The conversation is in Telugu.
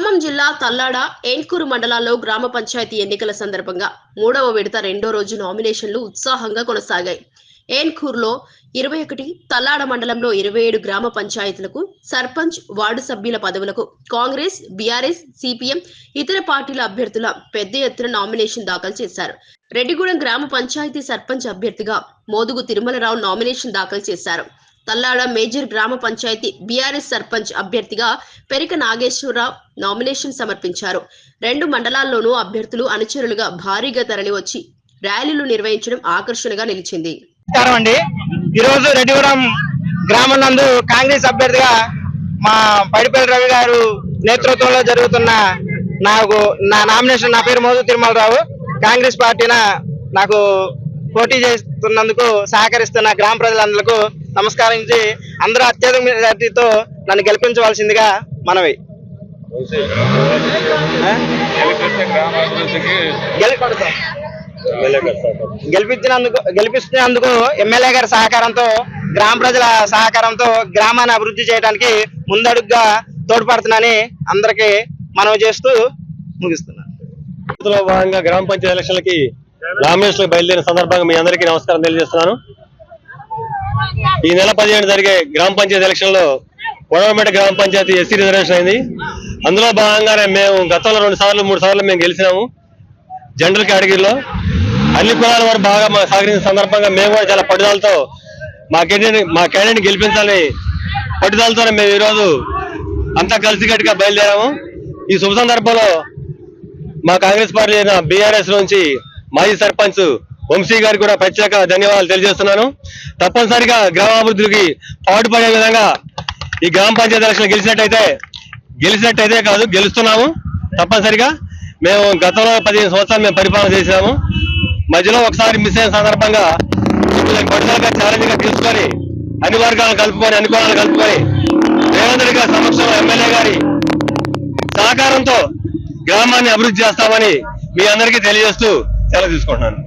ఖమ్మం జిల్లా తల్లాడ ఏన్కూరు మండలాల్లో గ్రామ పంచాయతీ ఎన్నికల సందర్భంగా 3వ విడత రెండో రోజు నామినేషన్లు ఉత్సాహంగా కొనసాగాయి. ఏన్కూరులో 21, తల్లాడ మండలంలో 27 గ్రామ పంచాయతీలకు సర్పంచ్, వార్డు సభ్యుల పదవులకు కాంగ్రెస్, బీఆర్ఎస్, సిపిఎం, ఇతర పార్టీల అభ్యర్థుల పెద్ద ఎత్తున నామినేషన్ దాఖలు చేశారు. రెడ్డిగూడెం గ్రామ పంచాయతీ సర్పంచ్ అభ్యర్థిగా మోదుగు తిరుమలరావు నామినేషన్ దాఖలు చేశారు. తల్లాడ మేజర్ గ్రామ పంచాయతీ బీఆర్ఎస్ సర్పంచ్ అభ్యర్థిగా పెరిక నాగేశ్వరరావు నామినేషన్ సమర్పించారు. 2 మండలాల్లోనూ అభ్యర్థులు అనుచరులుగా భారీగా తరలివచ్చి ర్యాలీలు నిర్వహించడం ఆకర్షణగా నిలిచింది. ఈరోజు రెడ్డిగూడెం గ్రామం నందు కాంగ్రెస్ అభ్యర్థిగా మా పైడిపల్లి రవి గారు నేతృత్వంలో జరుగుతున్న నా నామినేషన్. నా పేరు మోదుగు తిరుమలరావు. కాంగ్రెస్ పార్టీన నాకు పోటీ చేస్తున్నందుకు సహకరిస్తున్న గ్రామ ప్రజలందరికీ నమస్కరించి అందరూ అత్యధిక మెజార్టీతో నన్ను గెలిపించవలసిందిగా మనవి. గెలిపిస్తున్నందుకు ఎమ్మెల్యే గారి సహకారంతో, గ్రామ ప్రజల సహకారంతో గ్రామాన్ని అభివృద్ధి చేయడానికి ముందడుగుగా తోడ్పడుతున్నానని అందరికీ మనవి చేస్తూ ముగిస్తున్నాను. భాగంగా గ్రామ పంచాయతీ ఎలక్షన్లకి నామినేషన్ బయలుదేరిన సందర్భంగా మీ అందరికీ నమస్కారం తెలియజేస్తున్నాను. ఈ నెల 17 జరిగే గ్రామ పంచాయతీ ఎలక్షన్ లో కొడవరపేట గ్రామ పంచాయతీ ఎస్సీ రిజర్వేషన్ అయింది. అందులో భాగంగానే మేము గతంలో 2 సార్లు 3 సార్లు మేము గెలిచినాము. జనరల్ కేటగిరీలో అన్ని కులాల వారు బాగా సహకరించిన సందర్భంగా మేము కూడా చాలా పట్టుదలతో మా క్యాండిడేట్ గెలిపించాలని పట్టుదలతోనే మేము ఈరోజు అంతా కలిసికట్టుగా బయలుదేరాము. ఈ శుభ సందర్భంలో మా కాంగ్రెస్ పార్టీ అయిన బీఆర్ఎస్ నుంచి మాజీ సర్పంచ్ వంశీ గారికి కూడా ప్రత్యేక ధన్యవాదాలు తెలియజేస్తున్నాను. తప్పనిసరిగా గ్రామాభివృద్ధికి పాటుపడే విధంగా ఈ గ్రామ పంచాయతీ ఎలక్షన్ గెలిచినట్టయితే కాదు, గెలుస్తున్నాము. తప్పనిసరిగా మేము గతంలో 15 సంవత్సరాలు మేము పరిపాలన చేసినాము. మధ్యలో ఒకసారి మిస్ అయిన సందర్భంగా కొట్టగా ఛాలెంజ్ గా తీసుకొని అన్ని వర్గాలను కలుపుకొని, అన్ని కులాలను కలుపుకొని రేవంత్ రెడ్డి గారి సమక్షంలో ఎమ్మెల్యే గారి సహకారంతో గ్రామాన్ని అభివృద్ధి చేస్తామని మీ అందరికీ తెలియజేస్తూ సెలవు తీసుకుంటున్నాను.